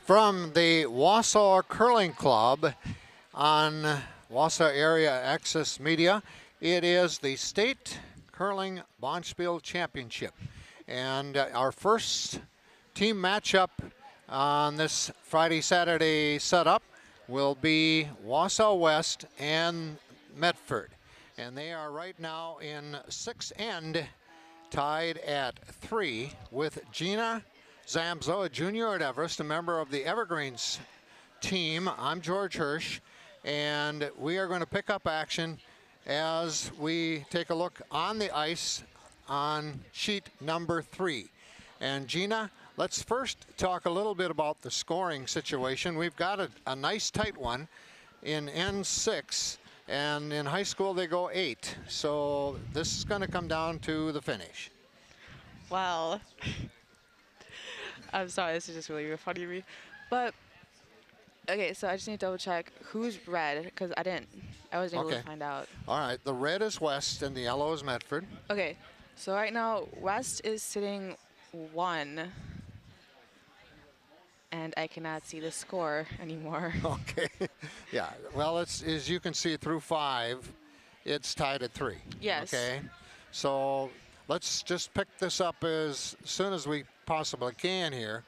From the Wausau Curling Club on Wausau Area Access Media, it is the State Curling Bonspiel Championship. And our first team matchup on this Friday-Saturday setup will be Wausau West and Medford. And they are right now in 6th end, tied at 3 with Gina Zamzo, a junior at Everest, a member of the Evergreens team. I'm George Hirsch, and we are going to pick up action as we take a look on the ice on sheet number 3. And Gina, let's first talk a little bit about the scoring situation. We've got a nice tight one in N6, and in high school they go 8. So this is going to come down to the finish. Wow. I'm sorry, this is just really funny to me. But, okay, so I just need to double check who's red, because I wasn't able to find out. All right, the red is West and the yellow is Medford. Okay, so right now, West is sitting 1, and I cannot see the score anymore. Okay, yeah, well, it's, as you can see through 5, it's tied at 3. Yes. Okay, so let's just pick this up as soon as we possibly can here.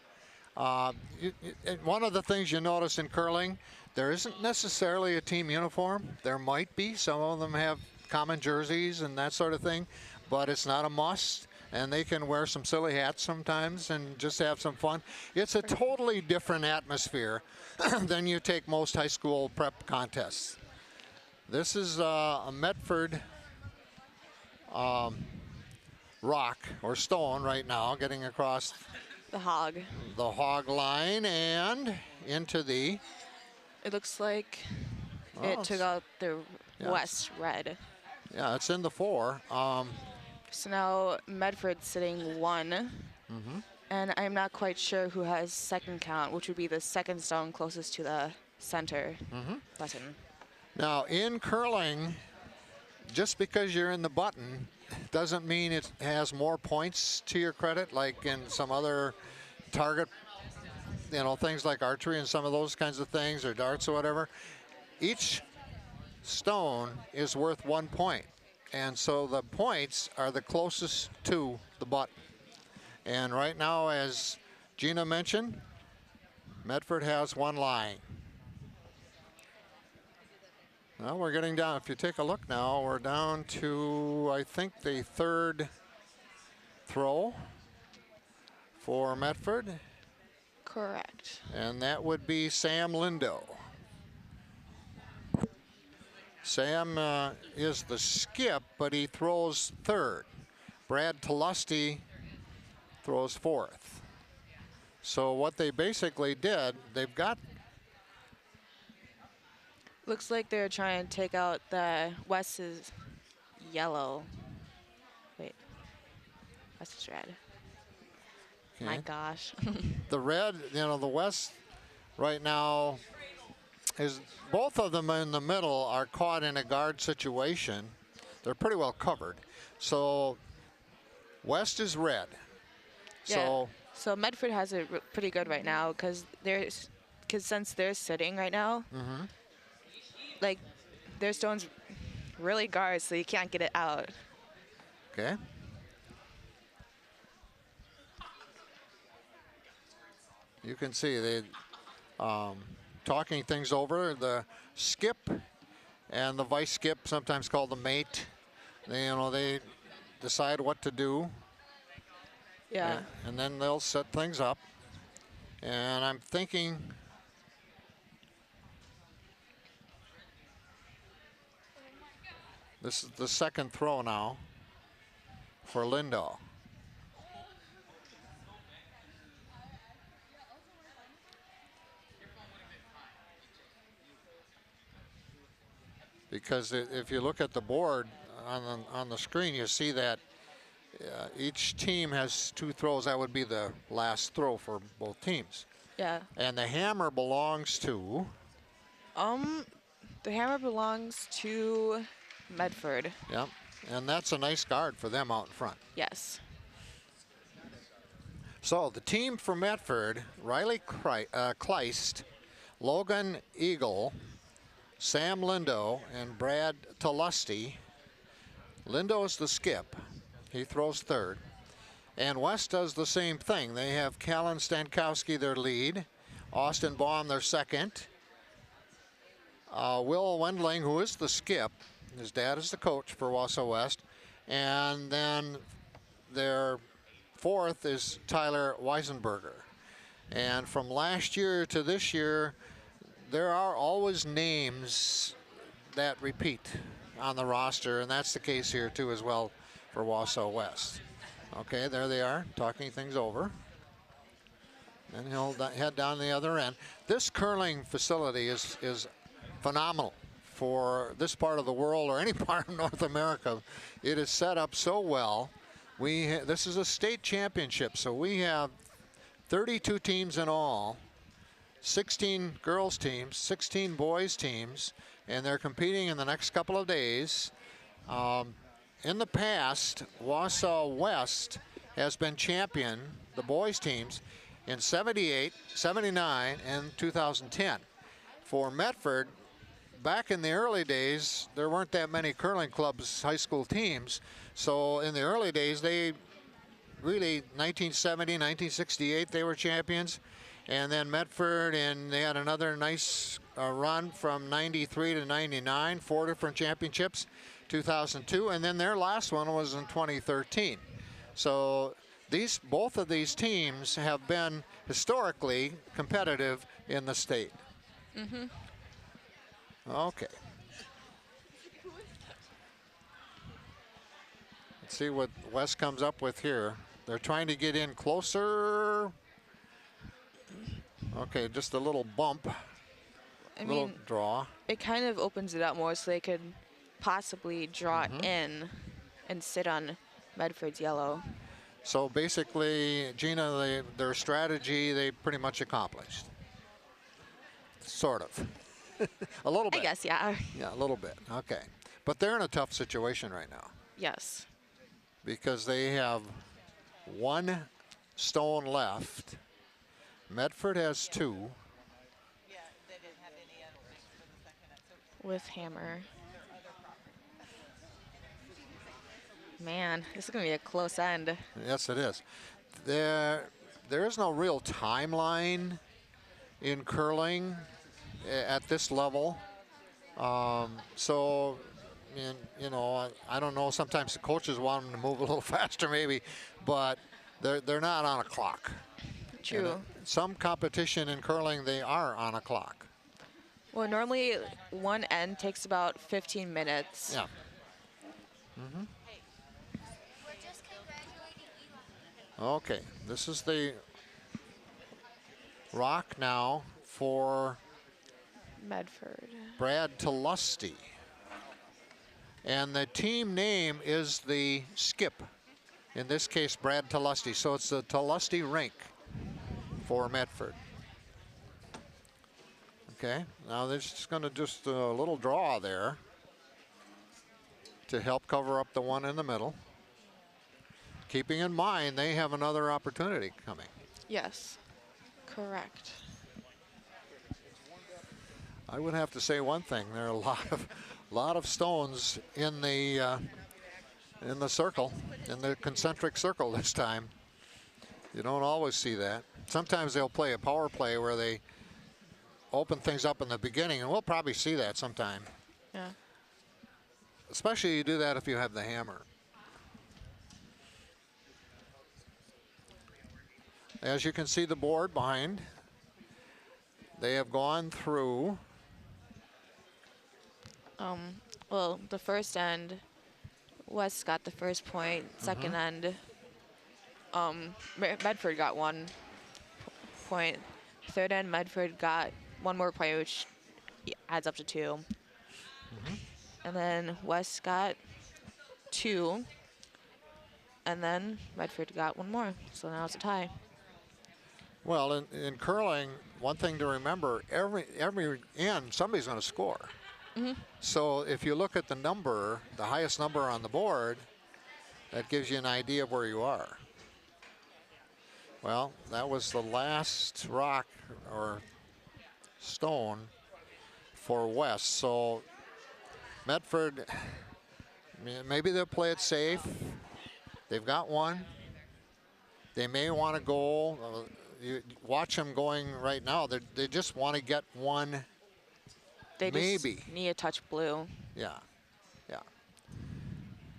One of the things you notice in curling, there isn't necessarily a team uniform. There might be. Some of them have common jerseys and that sort of thing, but it's not a must. And they can wear some silly hats sometimes and just have some fun. It's a totally different atmosphere than you take most high school prep contests. This is a Medford rock or stone right now, getting across The hog. the hog line and into the. It looks like it took out the West red. Yeah, it's in the 4. So now Medford's sitting 1. And I'm not quite sure who has second count, which would be the second stone closest to the center button. Now, in curling, just because you're in the button doesn't mean it has more points to your credit, like in some other target, things like archery and some of those kinds of things, or darts or whatever. Each stone is worth 1 point. And so the points are the closest to the button. And right now, as Gina mentioned, Medford has 1 lying. Well, we're getting down. If you take a look now, we're down to, I think, the 3rd throw for Medford. Correct. And that would be Sam Lindo. Sam is the skip, but he throws 3rd. Brad Talusty throws 4th. So what they basically did, they've got. Looks like they're trying to take out the West's yellow. Wait. West's red. Okay. My gosh. The red, the West right now is, both of them in the middle are caught in a guard situation. They're pretty well covered. So West is red. Yeah. So Medford has it pretty good right now because since they're sitting right now, like their stone's really guard, so you can't get it out. Okay. You can see they talking things over. The skip and the vice skip, sometimes called the mate, they decide what to do. Yeah. And then they'll set things up. And I'm thinking this is the 2nd throw now for Lindo. Because if you look at the board on the screen, you see that each team has 2 throws. That would be the last throw for both teams. Yeah. And the hammer belongs to? The hammer belongs to Medford. Yep. And that's a nice guard for them out in front. Yes. So the team from Medford, Riley Kleist, Logan Eagle, Sam Lindo, and Brad Talusty. Lindo's the skip. He throws third. And West does the same thing. They have Callan Stankowski, their lead. Austin Baum, their second. Will Wendling, who is the skip. His dad is the coach for Wausau West. And then their fourth is Tyler Weisenberger. And from last year to this year, there are always names that repeat on the roster, and that's the case here too as well for Wausau West. Okay, there they are, talking things over. And he'll head down the other end. This curling facility is phenomenal for this part of the world or any part of North America. It is set up so well. This is a state championship, so we have 32 teams in all, 16 girls teams, 16 boys teams, and they're competing in the next couple of days. In the past, Wausau West has been champion, the boys teams, in 78, 79, and 2010. For Medford, back in the early days, there weren't that many curling clubs, high school teams. So in the early days, they really, 1970, 1968, they were champions. And then Medford, and they had another nice run from 93 to 99, 4 different championships, 2002, and then their last one was in 2013. So both of these teams have been historically competitive in the state. Mm-hmm. Okay. Let's see what West comes up with here. They're trying to get in closer. Okay, just a little bump, little draw. It kind of opens it up more so they could possibly draw in and sit on Medford's yellow. So basically, Gina, their strategy, they pretty much accomplished. Sort of. A little bit. I guess, yeah. Yeah, a little bit. Okay. But they're in a tough situation right now. Yes. Because they have one stone left. Medford has 2. With hammer. Man, this is going to be a close end. Yes, it is. There is no real timeline in curling at this level. So, you know, I don't know. Sometimes the coaches want them to move a little faster, maybe, but they're not on a clock. True. Some competition in curling, they are on a clock. Well, normally one end takes about 15 minutes. Yeah. Okay, this is the rock now for Medford. Brad Talusty. And the team name is the skip. In this case, Brad Talusty. So it's the Talusty rink for Medford. Okay, now they're just going to just a little draw there to help cover up the one in the middle. Keeping in mind they have another opportunity coming. Yes, correct. I would have to say one thing: there are a lot of stones in the circle, in the concentric circle this time. You don't always see that. Sometimes they'll play a power play where they open things up in the beginning, and we'll probably see that sometime. Yeah. Especially you do that if you have the hammer. As you can see the board behind, they have gone through. Well, the first end, West got the first point. Second end, Medford got 1 point. Third end, Medford got 1 more point, which adds up to 2. And then West got 2. And then Medford got 1 more. So now it's a tie. Well, in curling, one thing to remember, every end, somebody's going to score. So if you look at the number, the highest number on the board, that gives you an idea of where you are. Well, that was the last rock or stone for West. So Medford, maybe they'll play it safe. They've got one. They may want to go. You watch them going right now. They just want to get one. They maybe. Just need a touch blue. Yeah, yeah.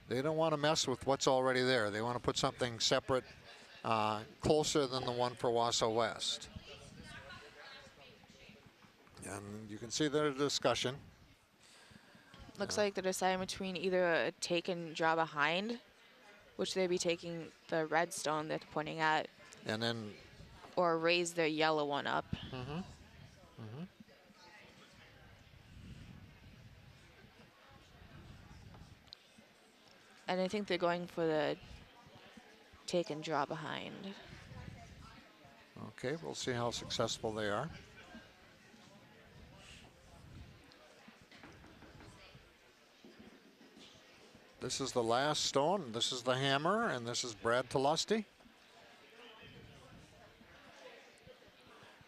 They don't want to mess with what's already there. They want to put something separate, closer than the one for Wausau West. And you can see their discussion. Looks like they're deciding between either a take and draw behind, which they'd be taking the red stone they're pointing at, and then, or raise their yellow one up. And I think they're going for the take and draw behind. Okay, we'll see how successful they are. This is the last stone. This is the hammer, and this is Brad Telusty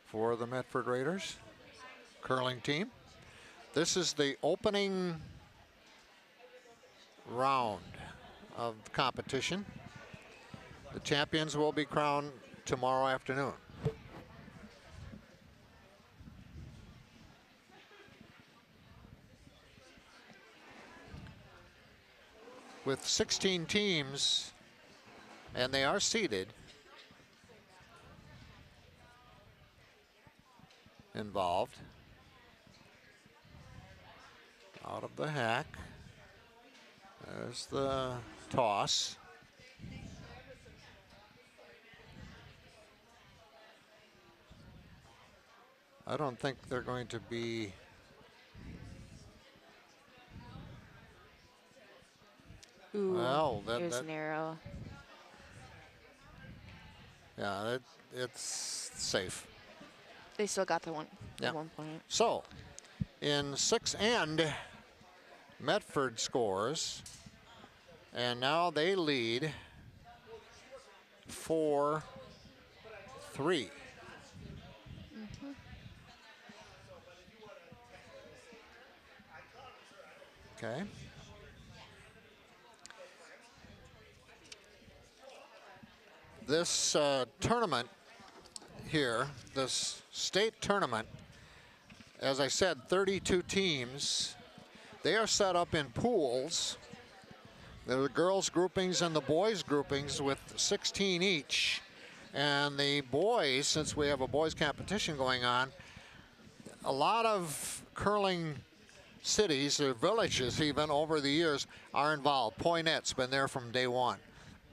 for the Medford Raiders curling team. This is the opening round of the competition. The champions will be crowned tomorrow afternoon. With 16 teams, and they are seeded, involved. Out of the hack. There's the toss. I don't think they're going to be Ooh, well. here's narrow. Yeah, it's safe. They still got the one. Yeah. 1 point. So, in 6 end, Medford scores, and now they lead 4-3. Okay. This tournament here, this state tournament, as I said, 32 teams. They are set up in pools. There are girls groupings and the boys groupings with 16 each. And the boys, since we have a boys competition going on, a lot of curling cities or villages even over the years are involved. Poynette's been there from day one.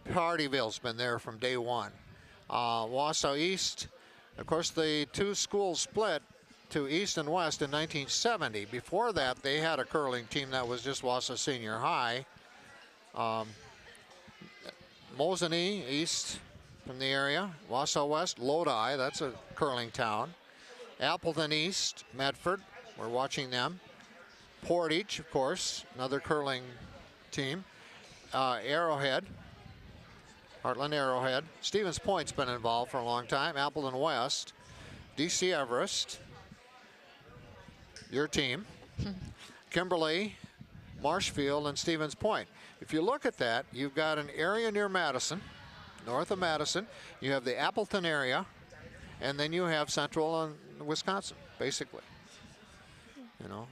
Partyville's been there from day one. Wausau East, of course, the two schools split to East and West in 1970. Before that, they had a curling team that was just Wausau Senior High. Mosinee East from the area. Wausau West, Lodi, that's a curling town. Appleton East, Medford, we're watching them. Portage, of course, another curling team. Arrowhead, Heartland Arrowhead. Stevens Point's been involved for a long time. Appleton West, DC Everest, your team. Kimberly, Marshfield, and Stevens Point. If you look at that, you've got an area near Madison, north of Madison. You have the Appleton area, and then you have central and Wisconsin, basically. You know.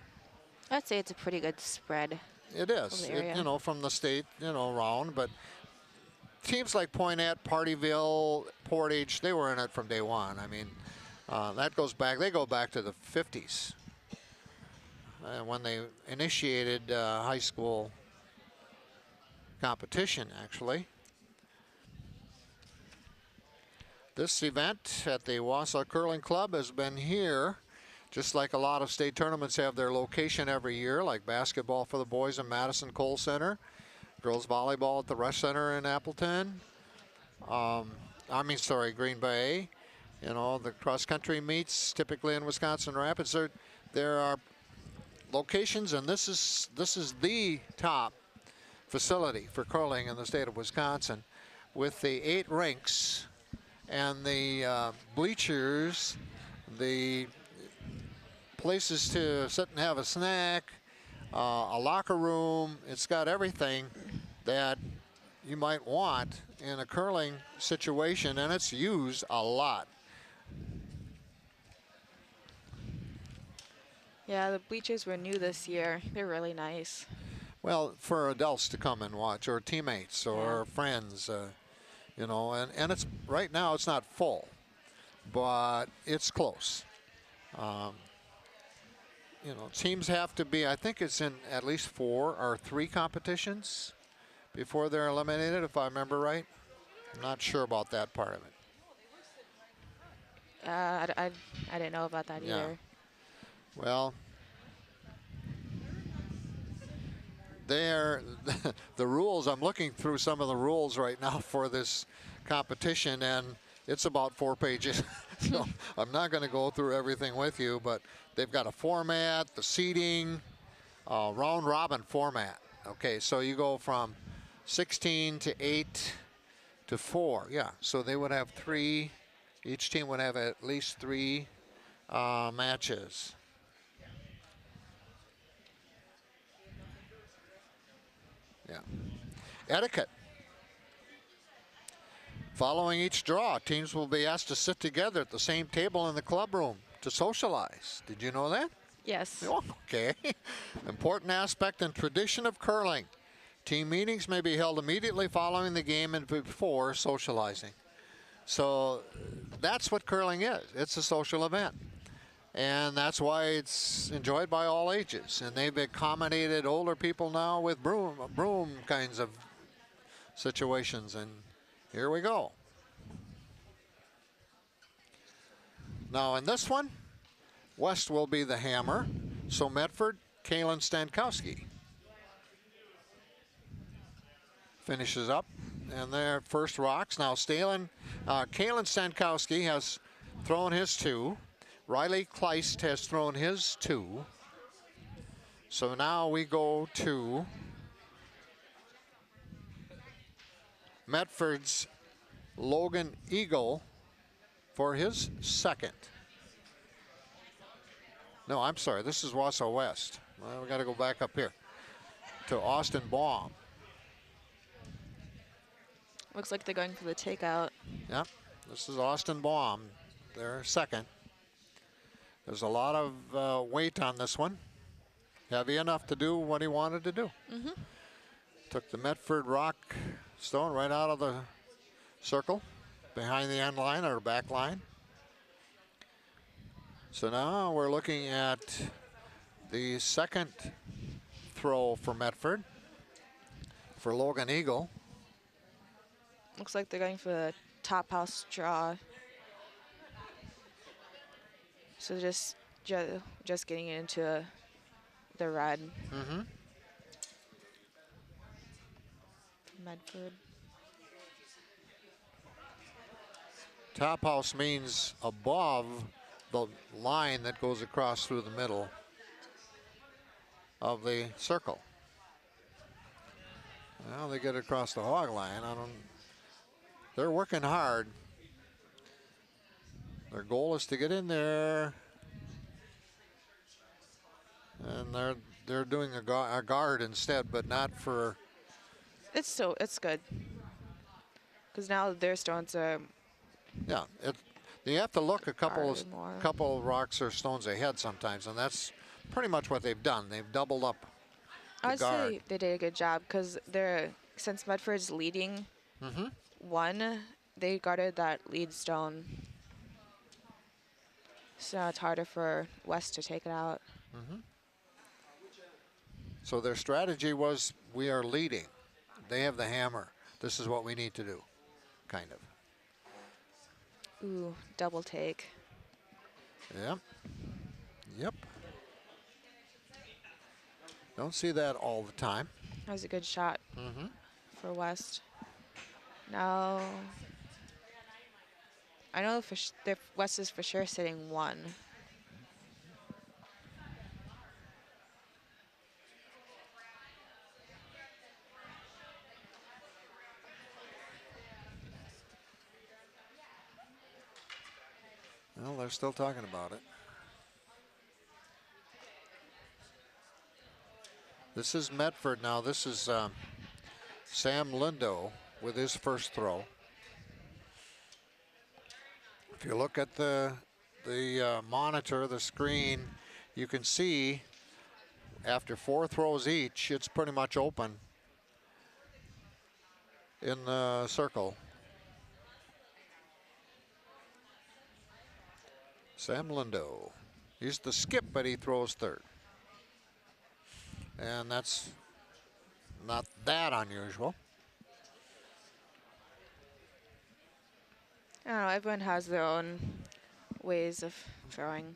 I'd say it's a pretty good spread. It is, you know, from the state, you know, around. But teams like Poynette, Partyville, Portage, they were in it from day one. I mean, that goes back, they go back to the 50s when they initiated high school competition, actually. This event at the Wausau Curling Club has been here, just like a lot of state tournaments have their location every year, like basketball for the boys in Madison Cole Center, girls volleyball at the Rush Center in Appleton. Green Bay. You know, the cross-country meets typically in Wisconsin Rapids. There are locations, and this is the top facility for curling in the state of Wisconsin, with the 8 rinks and the bleachers, the places to sit and have a snack, a locker room. It's got everything that you might want in a curling situation, and it's used a lot. Yeah, the bleachers were new this year. They're really nice. Well, for adults to come and watch, or teammates, or friends, you know, and it's right now it's not full, but it's close. You know, teams have to be, I think it's in at least 4 or 3 competitions before they're eliminated, if I remember right. I'm not sure about that part of it. I didn't know about that either. Well, there, the rules, I'm looking through some of the rules right now for this competition, and it's about 4 pages. So I'm not going to go through everything with you, but they've got a format, the seating, round robin format. Okay, so you go from 16 to 8 to 4. Yeah, so they would have 3. Each team would have at least 3 matches. Yeah. Etiquette. Following each draw, teams will be asked to sit together at the same table in the club room to socialize. Did you know that? Yes. Oh, okay. Important aspect and tradition of curling. Team meetings may be held immediately following the game and before socializing. So that's what curling is. It's a social event. And that's why it's enjoyed by all ages. And they've accommodated older people now with broom kinds of situations. And here we go. Now in this one, West will be the hammer. So Medford, Kalen Stankowski finishes up. And their first rocks. Now Kalen Stankowski has thrown his 2. Riley Kleist has thrown his 2. So now we go to Medford's Logan Eagle for his 2nd. No, I'm sorry, this is Wausau West. Well, we got to go back up here to Austin Baum. Looks like they're going for the takeout. Yep, this is Austin Baum, their 2nd. There's a lot of weight on this one. Heavy enough to do what he wanted to do. Took the Medford rock stone right out of the circle behind the end line or back line. So now we're looking at the 2nd throw for Medford for Logan Eagle. Looks like they're going for the top house draw. So just getting into the red. Medford. Top house means above the line that goes across through the middle of the circle. Well, they get across the hog line. They're working hard. Their goal is to get in there, and they're doing a guard instead, but not for. It's good because now their stones are. Yeah, you have to look a couple of rocks or stones ahead sometimes, and that's pretty much what they've done. They've doubled up. I'd say they did a good job because since Medford's leading 1, they guarded that lead stone. So it's harder for West to take it out. So their strategy was, we are leading. They have the hammer. This is what we need to do, kind of. Ooh, double take. Yep. Don't see that all the time. That was a good shot for West. Now, I know West is for sure sitting 1. they're still talking about it. This is Medford now. This is Sam Lindo with his first throw. If you look at the monitor, the screen, you can see after 4 throws each, it's pretty much open in the circle. Sam Lindo. He's the skip, but he throws third. And that's not that unusual. I don't know, everyone has their own ways of throwing.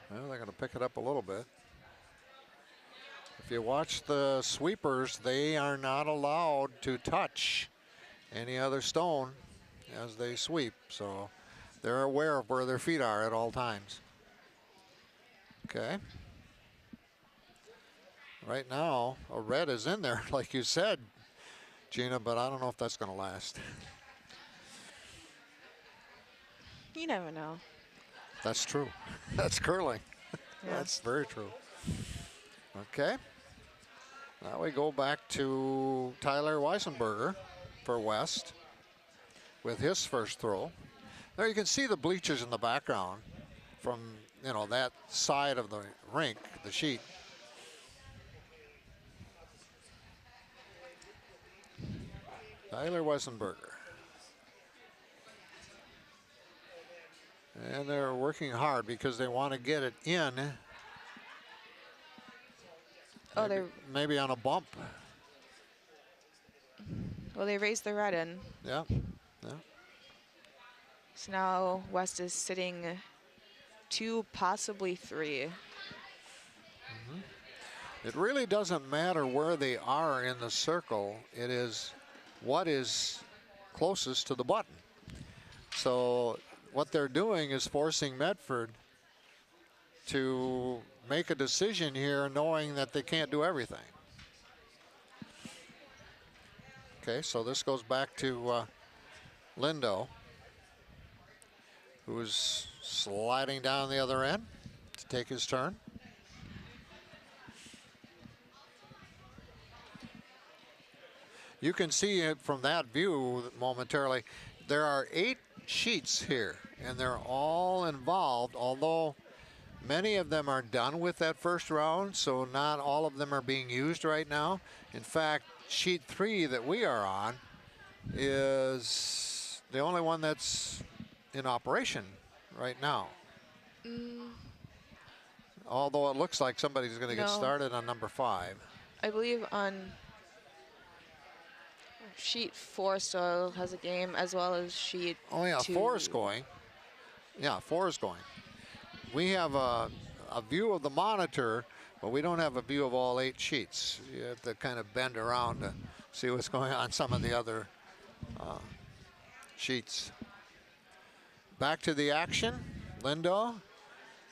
Well, they're going to pick it up a little bit. If you watch the sweepers, they are not allowed to touch any other stone as they sweep. So they're aware of where their feet are at all times. Okay. Right now, a red is in there, like you said, Gina, but I don't know if that's going to last. You never know. That's true. That's curling. Yeah. That's very true. Okay. Now we go back to Tyler Weisenberger for West with his first throw. There you can see the bleachers in the background from, you know, that side of the rink, the sheet. Tyler Weisenberger. And they're working hard because they want to get it in. Oh, maybe on a bump. Well, they raised the red in. Yeah, yeah. So now West is sitting 2, possibly 3. It really doesn't matter where they are in the circle. It is what is closest to the button. So what they're doing is forcing Medford to make a decision here, knowing that they can't do everything. Okay, so this goes back to Lindo, who's sliding down the other end to take his turn. You can see it from that view momentarily. There are 8 sheets here, and they're all involved, although many of them are done with that first round, so not all of them are being used right now. In fact, sheet 3 that we are on is the only one that's in operation right now. Although it looks like somebody's going to get started on number 5. I believe on sheet 4 still has a game, as well as sheet 2. Oh yeah, 4 is going. Yeah, 4 is going. We have a view of the monitor, but we don't have a view of all 8 sheets. You have to kind of bend around to see what's going on some of the other sheets. Back to the action. Lindo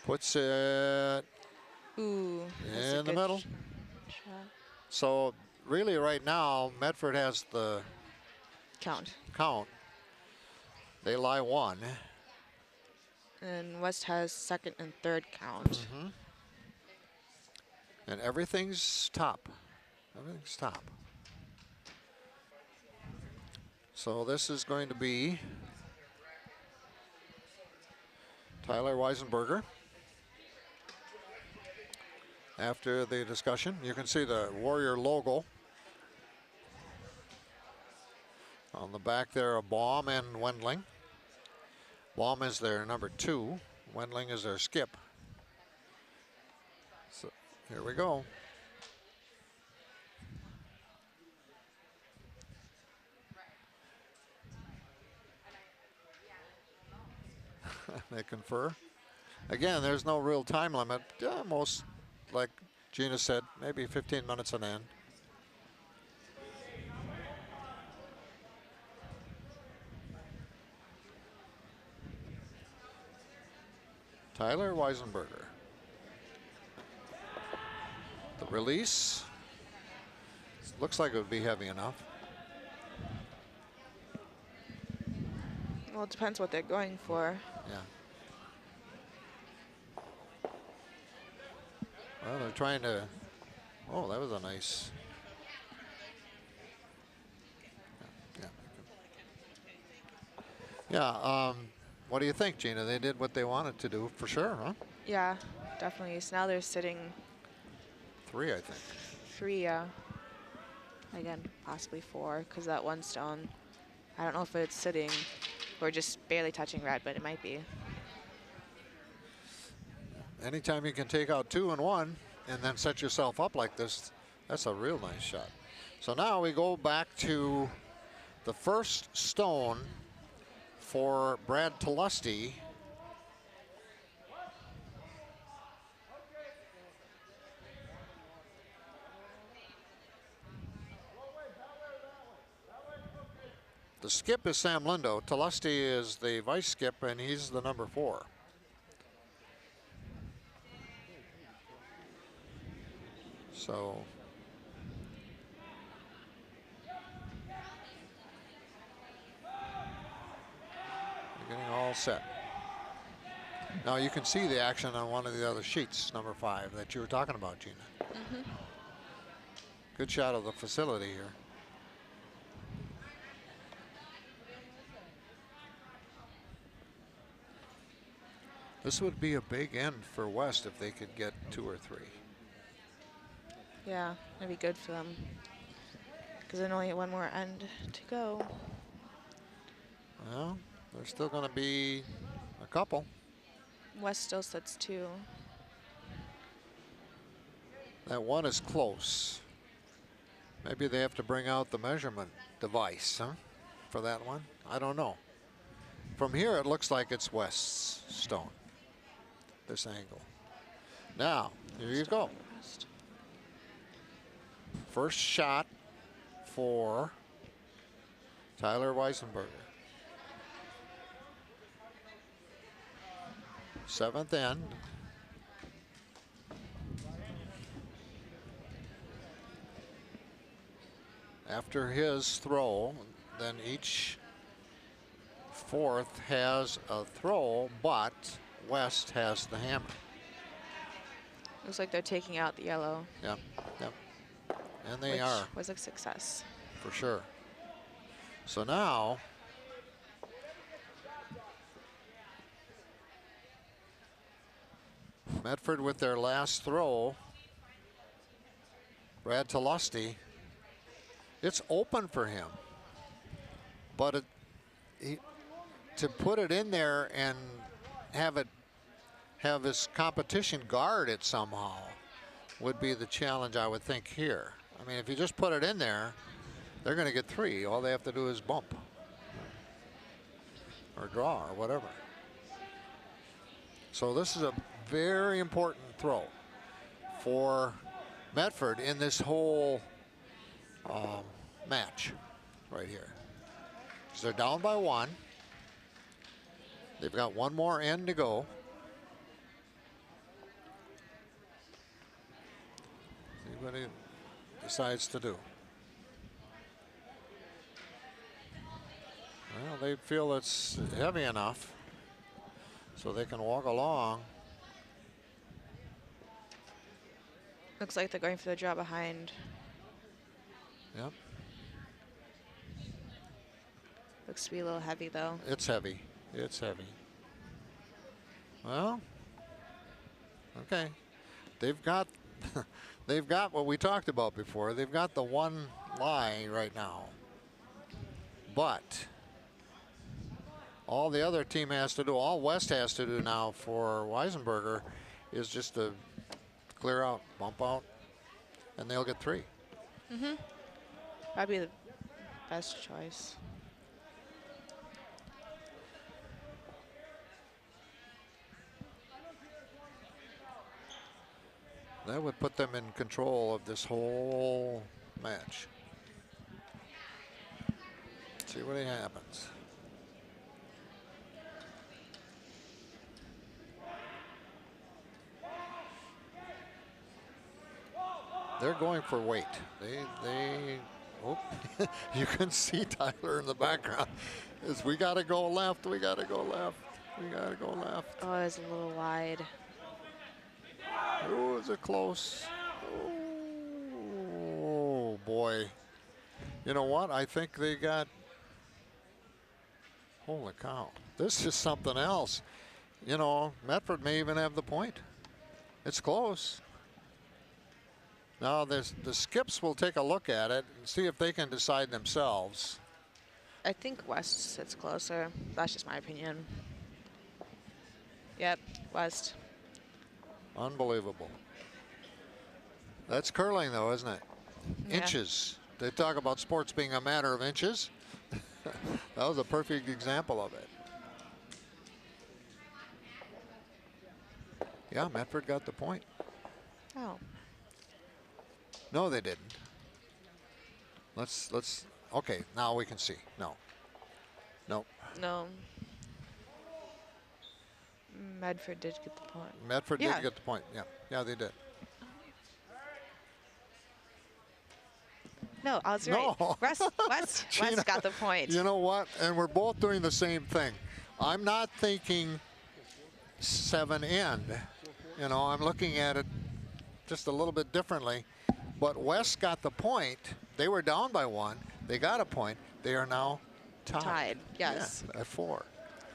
puts it in the middle. Shot. So really right now, Medford has the Count. They lie 1. And West has 2nd and 3rd count. And everything's top. Everything's top. So this is going to be Tyler Weisenberger. After the discussion, you can see the Warrior logo on the back there of Baum and Wendling. Baum is their number 2. Wendling is their skip. So here we go. They confer. Again, there's no real time limit. Most, like Gina said, maybe 15 minutes an end. Tyler Weisenberger. The release looks like it would be heavy enough. Well, it depends what they're going for. Yeah. Well, they're trying to. Oh, that was a nice. Yeah. Yeah. What do you think, Gina? They did what they wanted to do for sure, huh? Yeah, definitely. So now they're sitting 3, I think. 3, yeah. Again, possibly 4, because that one stone, I don't know if it's sitting or just barely touching red, but it might be. Anytime you can take out 2 and 1 and then set yourself up like this, that's a real nice shot. So now we go back to the first stone for Brad Talusty. The skip is Sam Lindo. Talusty is the vice skip, and he's the number 4. So we're getting all set. Now you can see the action on one of the other sheets, number 5, that you were talking about, Gina. Good shot of the facility here. This would be a big end for West if they could get 2 or 3. Yeah, that'd be good for them. Because then only one more end to go. Well, there's still going to be a couple. West still sits 2. That one is close. Maybe they have to bring out the measurement device, huh, for that one. I don't know. From here, it looks like it's West's stone, this angle. Now, here you go. First shot for Tyler Weisenberger. 7th end. After his throw, then each 4th has a throw, but West has the hammer. Looks like they're taking out the yellow. Yep, yep. And they are. Which was a success. For sure. So now, Medford with their last throw. Brad Talusty. It's open for him. But to put it in there and have his competition guard it somehow would be the challenge, I would think, here. I mean, if you just put it in there, they're going to get 3. All they have to do is bump or draw or whatever. So this is a very important throw for Medford in this whole match right here. So they're down by 1. They've got one more end to go. See what he decides to do. Well, they feel it's heavy enough so they can walk along. Looks like they're going for the draw behind. Yep. Looks to be a little heavy, though. It's heavy. It's heavy. Well, okay. They've got they've got what we talked about before. They've got the one lie right now. But all the other team has to do, all West has to do now for Weisenberger is just to clear out, bump out, and they'll get 3. That'd be the best choice. That would put them in control of this whole match. See what happens. They're going for weight. They Oh, you can see Tyler in the background. We got to go left. We got to go left. We got to go left. Oh, it's a little wide. Oh, is it close? Oh, boy. You know what? I think they got... Holy cow. This is something else. You know, Medford may even have the point. It's close. Now, the skips will take a look at it and see if they can decide themselves. I think West sits closer. That's just my opinion. Yep, West. Unbelievable. That's curling, though, isn't it? Yeah. Inches. They talk about sports being a matter of inches. That was a perfect example of it. Yeah, Medford got the point. Oh. No, they didn't. Let's. Okay, now we can see. No. Nope. No. Medford did get the point. Medford did get the point. Yeah. Yeah, they did. No, I was No. right. West got the point. You know what? And we're both doing the same thing. I'm not thinking 7 end. You know, I'm looking at it just a little bit differently. But West got the point. They were down by 1. They got a point. They are now tied. Tied, yes. Yeah, at 4.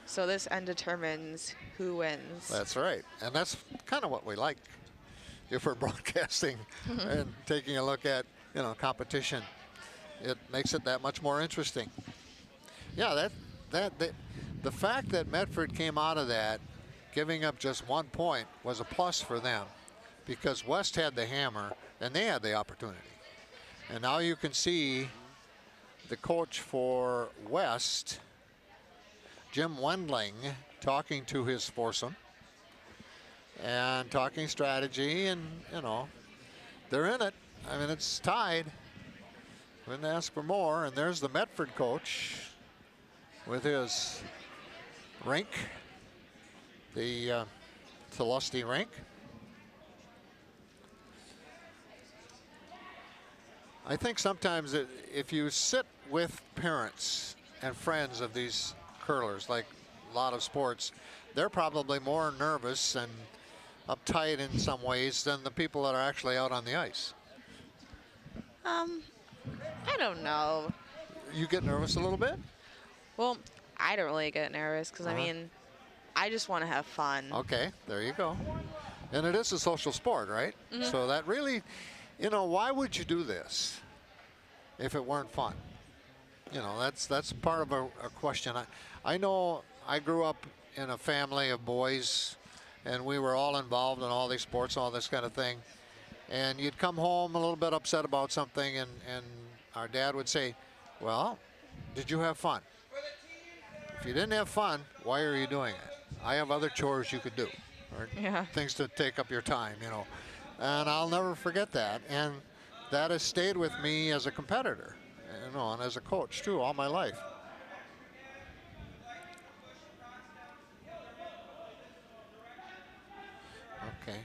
So this end determines who wins. That's right. And that's kind of what we like if we're broadcasting and taking a look at, you know, competition. It makes it that much more interesting. Yeah, the fact that Medford came out of that giving up just 1 point was a plus for them because West had the hammer and they had the opportunity. And now you can see the coach for West, Jim Wendling, talking to his foursome and talking strategy, and, you know, they're in it. I mean, it's tied. Couldn't ask for more. And there's the Medford coach with his rink, the Celesti rink. I think sometimes if you sit with parents and friends of these curlers, like a lot of sports, they're probably more nervous and uptight in some ways than the people that are actually out on the ice. I don't know. You get nervous a little bit? Well, I don't really get nervous because, I mean, I just want to have fun. Okay, there you go. And it is a social sport, right? So that really, you know, why would you do this if it weren't fun? You know, that's part of a question. I know I grew up in a family of boys, and we were all involved in all these sports, all this kind of thing. And you'd come home a little bit upset about something, and our dad would say, well, did you have fun? If you didn't have fun, why are you doing it? I have other chores you could do, or things to take up your time, you know. And I'll never forget that. And that has stayed with me as a competitor, you know, and as a coach, too, all my life. Okay.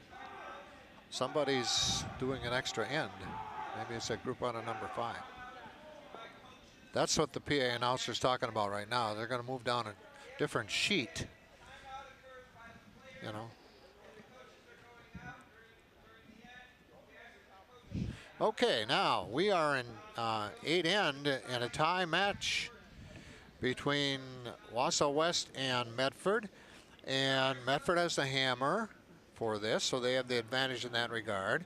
Somebody's doing an extra end. Maybe it's a group out of number 5. That's what the PA announcer's talking about right now. They're going to move down a different sheet, you know. Okay, now we are in 8 end in a tie match between Wausau West and Medford. And Medford has the hammer for this, so they have the advantage in that regard.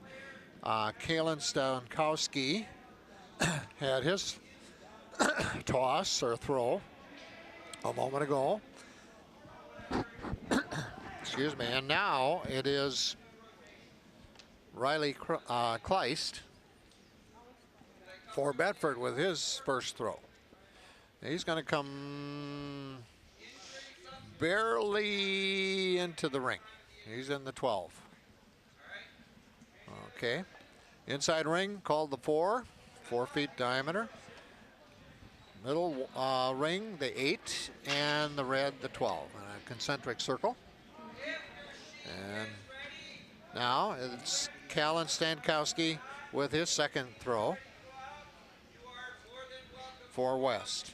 Kalen Stankowski had his toss or throw a moment ago. Excuse me. And now it is Riley Kleist for Bedford with his first throw. He's going to come barely into the ring. He's in the 12. Okay. Inside ring called the 4 feet diameter. Middle ring, the 8, and the red, the 12. In a concentric circle. And now it's Callan Stankowski with his second throw. for West.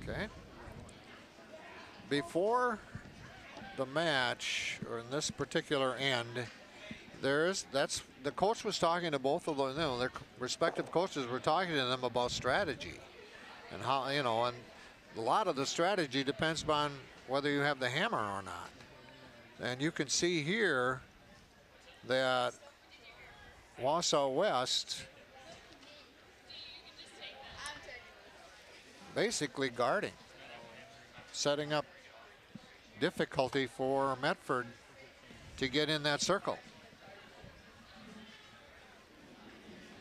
Okay. Before the match, or in this particular end, that's the coach was talking to both of them. Their respective coaches were talking to them about strategy and how, and a lot of the strategy depends on whether you have the hammer or not. And you can see here that Wausau West basically guarding, setting up difficulty for Medford to get in that circle.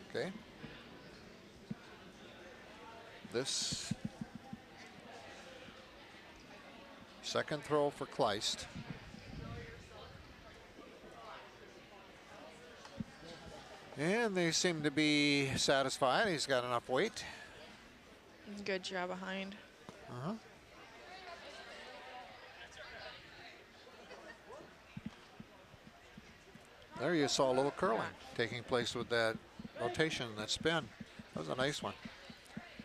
Okay. This second throw for Kleist. And they seem to be satisfied. He's got enough weight. Good job behind. There you saw a little curling taking place with that rotation, that spin. That was a nice one.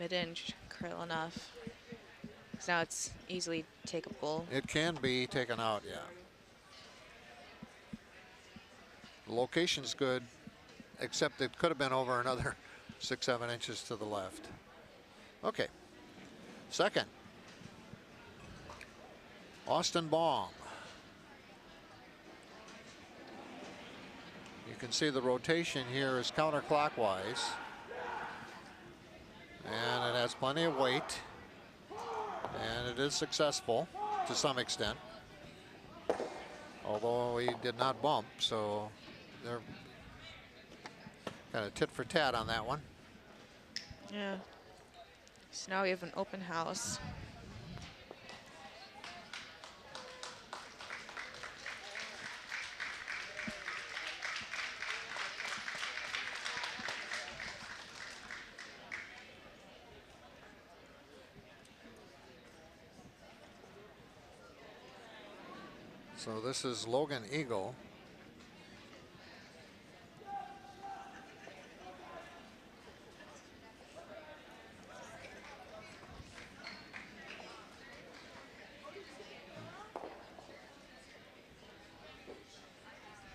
It didn't curl enough. So now it's easily takeable. It can be taken out, yeah. The location's good, except it could have been over another 6-7 inches to the left. Okay. Second. Austin Baum. You can see the rotation here is counterclockwise. And it has plenty of weight. And it is successful to some extent. Although he did not bump, so they're kind of tit for tat on that one. Yeah. So now we have an open house. So this is Logan Eagle.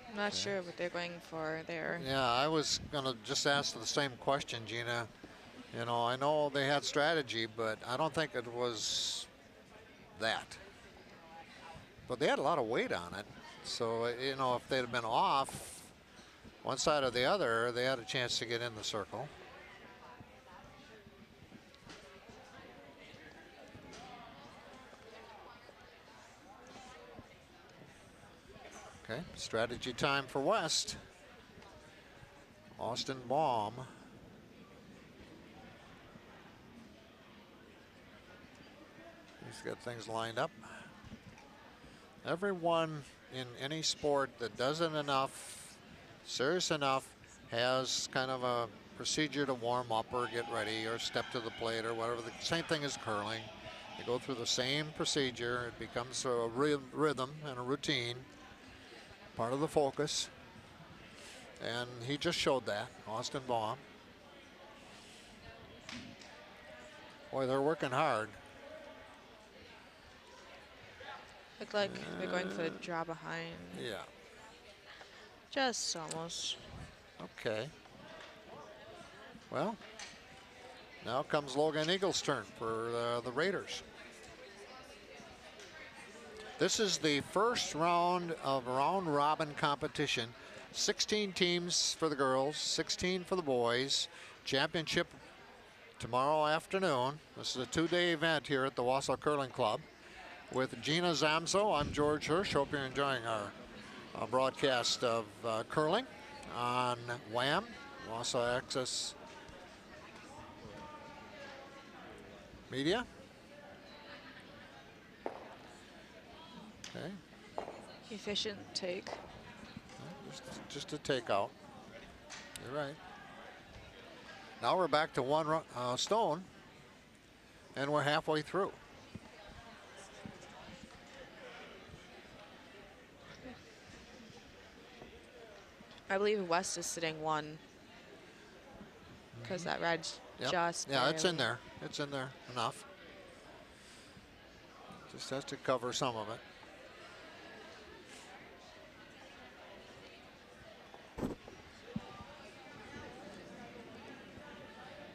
I'm not sure what they're going for there. Yeah, I was going to just ask the same question, Gina. I know they had strategy, but I don't think it was that. But they had a lot of weight on it. So, if they'd have been off one side or the other, they had a chance to get in the circle. Okay, strategy time for West. Austin Baum. He's got things lined up. Everyone in any sport that does it enough, serious enough, has kind of a procedure to warm up or get ready or step to the plate or whatever. The same thing as curling. They go through the same procedure. It becomes a rhythm and a routine, part of the focus. And he just showed that, Austin Baum. Boy, they're working hard. Look like they're going for the draw behind. Yeah. Just almost. Okay. Well, now comes Logan Eagle's turn for the Raiders. This is the first round of round robin competition. 16 teams for the girls, 16 for the boys. Championship tomorrow afternoon. This is a two-day event here at the Wausau Curling Club. With Gina Zamzo, I'm George Hirsch. Hope you're enjoying our broadcast of curling on WAM, Wausau Access Media. Okay. Efficient take. Just a takeout. You're right. Now we're back to one stone, and we're halfway through. I believe West is sitting 1 because that red Yep. just Yeah, it's in barely. there. It's in there enough. Just has to cover some of it.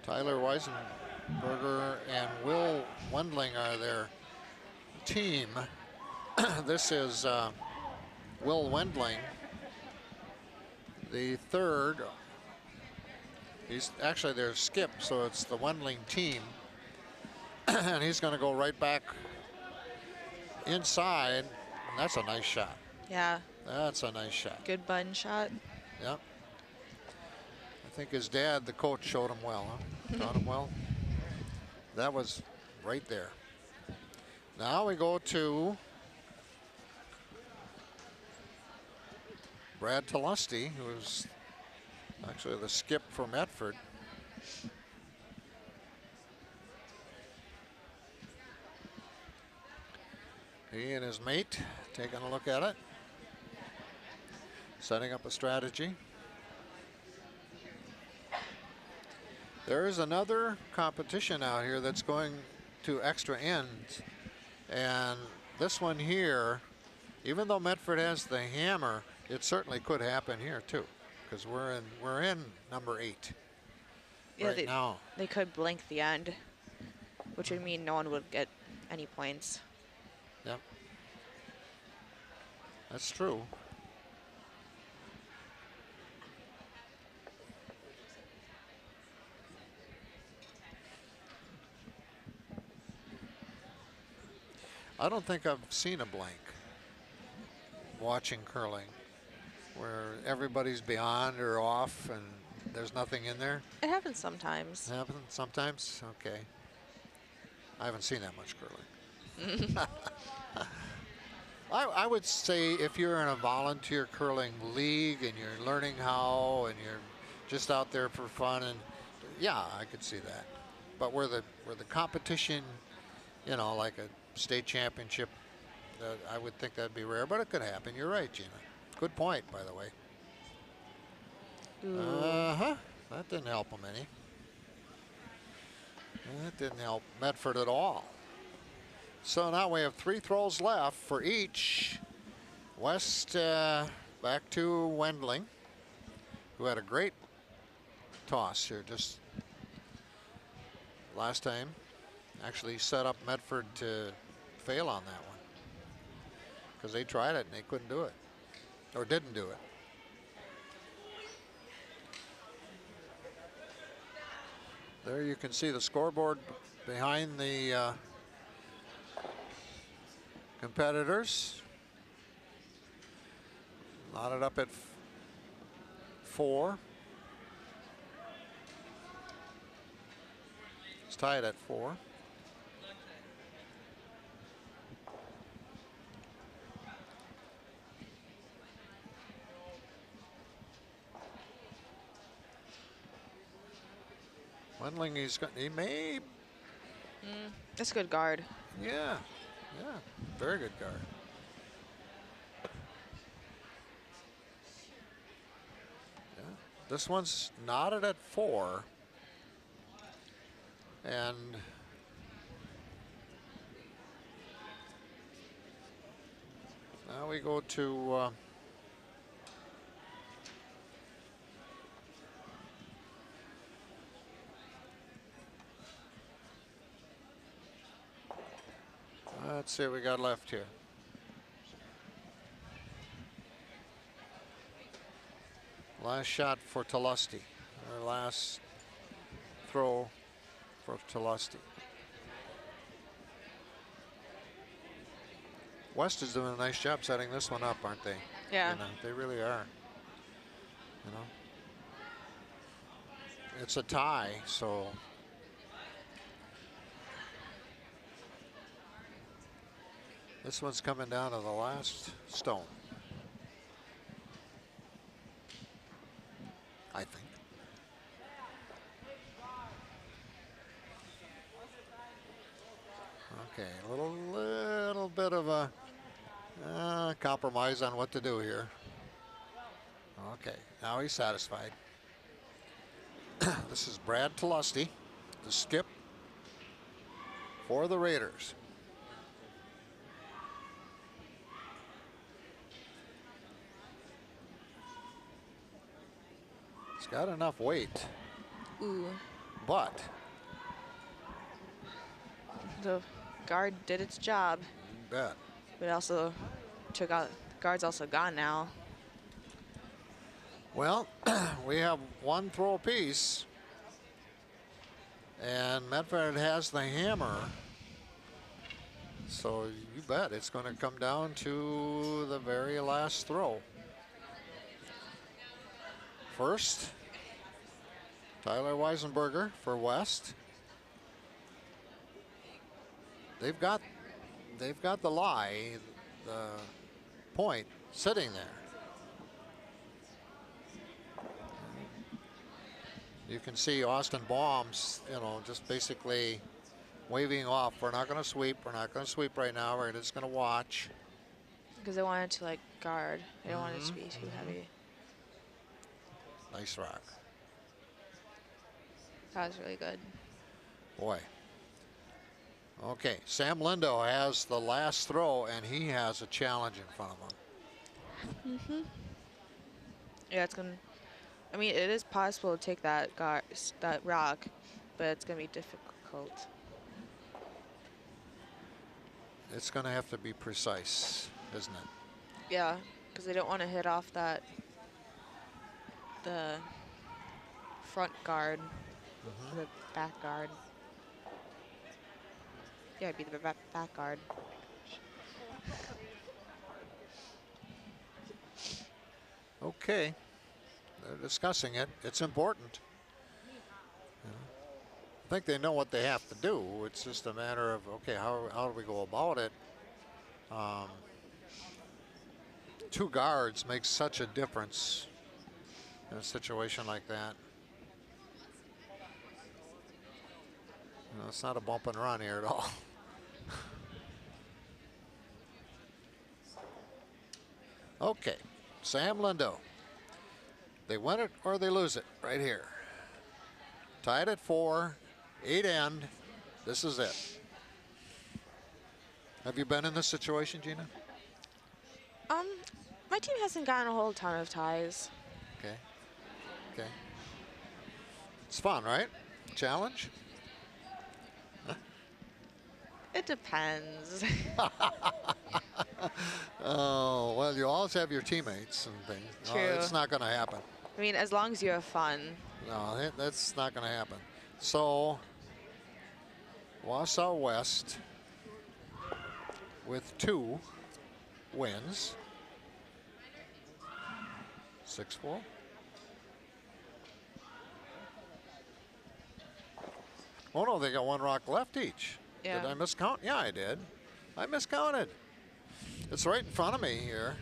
Tyler Weisenberger and Will Wendling are their team. This is Will Wendling, the third. He's actually their skip, so it's the Wendling team. And he's going to go right back inside. And that's a nice shot. Yeah. That's a nice shot. Good button shot. Yep. I think his dad, the coach, showed him well, huh? Taught him well. That was right there. Now we go to Brad Talusty, who's actually the skip for Medford. He and his mate taking a look at it, setting up a strategy. There is another competition out here that's going to extra ends. And this one here, even though Medford has the hammer, it certainly could happen here too, because we're in number 8 right now. They could blink the end, which would mean no one would get any points. Yep. That's true. I don't think I've seen a blank watching curling where everybody's beyond or off and there's nothing in there. It happens sometimes. It happens sometimes? Okay. I haven't seen that much curling. I would say if you're in a volunteer curling league and you're learning how and you're just out there for fun, and yeah, I could see that. But where the competition, you know, like a state championship, I would think that'd be rare, but it could happen. You're right, Gina. Good point, by the way. Uh-huh. That didn't help them any. That didn't help Medford at all. So now we have 3 throws left for each. West back to Wendling, who had a great toss here just last time. Actually set up Medford to fail on that one because they tried it and they couldn't do it, or didn't do it. There you can see the scoreboard behind the competitors. Knotted up at 4. It's tied at 4. Wendling, he may. That's a good guard. Yeah, very good guard. Yeah. This one's knotted at 4. And now we go to let's see what we got left here. Last shot for Talusty, or last throw for Talusty. West is doing a nice job setting this one up, aren't they? Yeah. You know, they really are. You know, it's a tie, so this one's coming down to the last stone, I think. Okay, a little bit of a compromise on what to do here. Okay, now he's satisfied. This is Brad Tlusty, the skip for the Raiders. He's got enough weight. Ooh. But the guard did its job. You bet. But also took out, guard's also gone now. Well, we have one throw apiece. And Medford has the hammer. So you bet it's going to come down to the very last throw. First, Tyler Weisenberger for West. They've got the lie, the point sitting there. You can see Austin Baum's, just basically waving off. We're not going to sweep. We're not going to sweep right now. We're just going to watch. Because they wanted to like guard. They don't want it to be too heavy. Nice rock. That was really good. Boy. Okay, Sam Lindo has the last throw, and he has a challenge in front of him. Yeah, it's gonna. I mean, it is possible to take that rock, but it's gonna be difficult. It's going to have to be precise, isn't it? Yeah, because they don't want to hit off the front guard, the back guard. Yeah, it'd be the back guard. Okay, they're discussing it. It's important. I think they know what they have to do. It's just a matter of, okay, how do we go about it? Two guards make such a difference in a situation like that. It's not a bump and run here at all. Okay, Sam Lindo. They win it or they lose it right here. Tied at 4, 8 end. This is it. Have you been in this situation, Gina? My team hasn't gotten a whole ton of ties. Okay. Okay. It's fun, right? Challenge? It depends. Oh, well, you always have your teammates and things. True. Oh, it's not going to happen. I mean, as long as you have fun. No, that's not going to happen. So, Wausau West with 2 wins. 6-4. Oh, no, they got 1 rock left each. Yeah. Did I miscount? Yeah, I did. I miscounted. It's right in front of me here.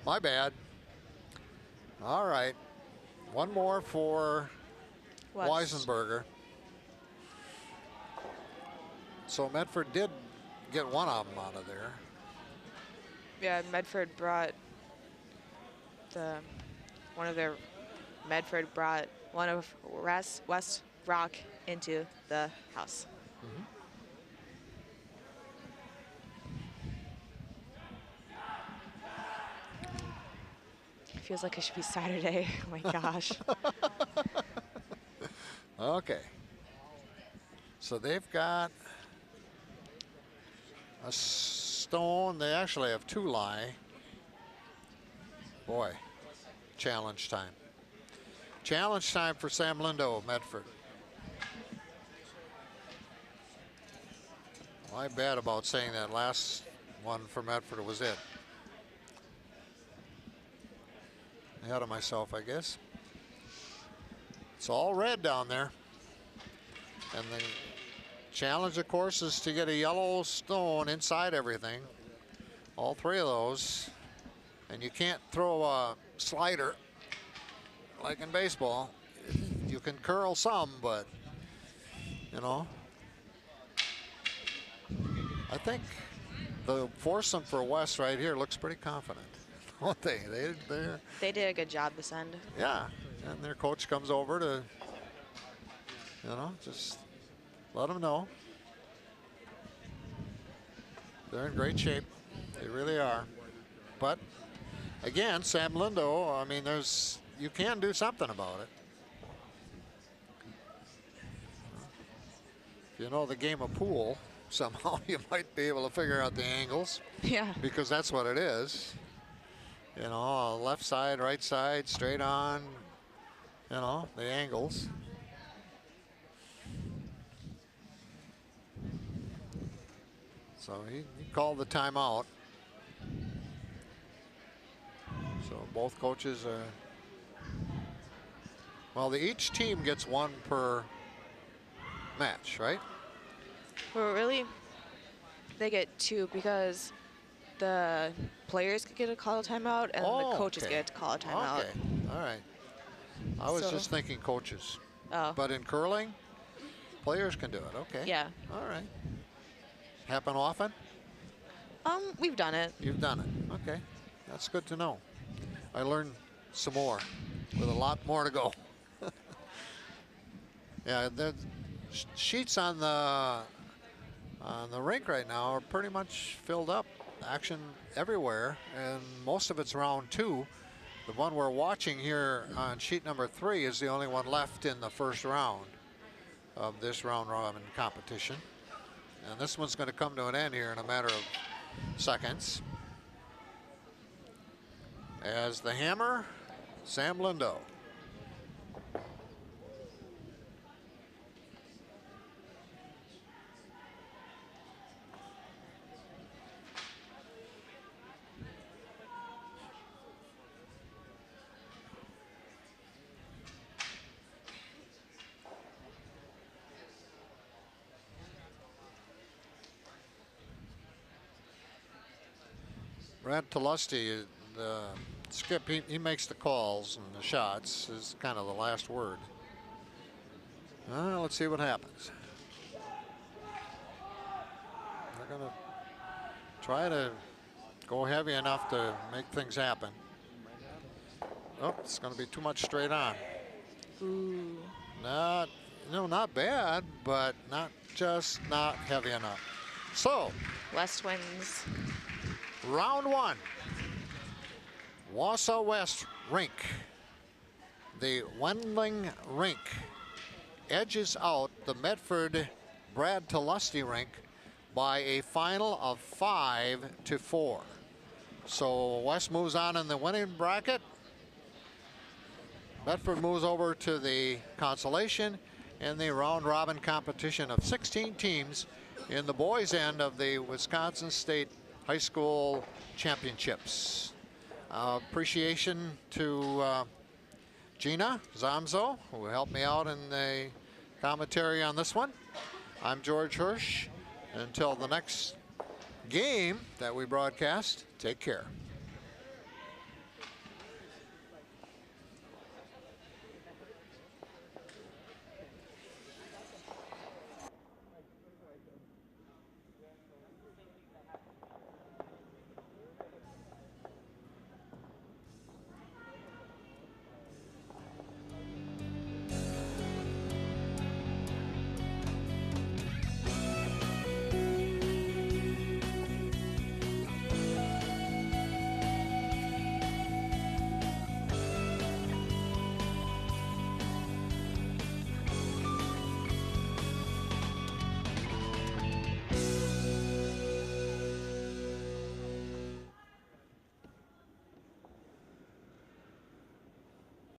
My bad. All right. One more for Weisenberger. So Medford did get one of them out of there. Yeah, Medford brought one of West rock into the house. Feels like it should be Saturday. Oh my gosh. Okay. So they've got a stone. They actually have 2 lie. Boy, challenge time. Challenge time for Sam Lindo of Medford. My bad about saying that last one for Medford was it. Ahead of myself, I guess. It's all red down there. And the challenge, of course, is to get a yellow stone inside everything. All 3 of those. And you can't throw a slider like in baseball. You can curl some, but, I think the foursome for West right here looks pretty confident. don't they? They did a good job this end. Yeah, and their coach comes over to, just let them know. They're in great shape. They really are. But again, Sam Lindo, I mean, you can do something about it. If you know the game of pool, somehow you might be able to figure out the angles. Yeah. Because that's what it is. Left side, right side, straight on, the angles. So he called the timeout. So both coaches are, well, each team gets one per match, right? Well, really, they get two because the players could get a call a timeout and the coaches get to call a timeout. Okay, all right. I was just thinking coaches. Oh. But in curling, players can do it, okay. Yeah. All right. Happen often? We've done it. You've done it, okay. That's good to know. I learned some more with a lot more to go. Yeah, the sheets on the rink right now are pretty much filled up. Action everywhere, and most of it's round 2. The one we're watching here on sheet number 3 is the only one left in the first round of this round robin competition. And this one's going to come to an end here in a matter of seconds. As the hammer, Sam Lindo. Brad Talusty, the skip, he makes the calls and the shots is kind of the last word. Let's see what happens. They're going to try to go heavy enough to make things happen. Oh, it's going to be too much straight on. Ooh. Not bad, but not heavy enough. So, West wins. Round 1. Wausau West rink. The Wendling rink edges out the Medford Brad Talusty rink by a final of 5-4. So West moves on in the winning bracket. Medford moves over to the consolation in the round robin competition of 16 teams in the boys' end of the Wisconsin State High School Championships. Appreciation to Gina Zamzo, who helped me out in the commentary on this one. I'm George Hirsch. Until the next game that we broadcast, take care.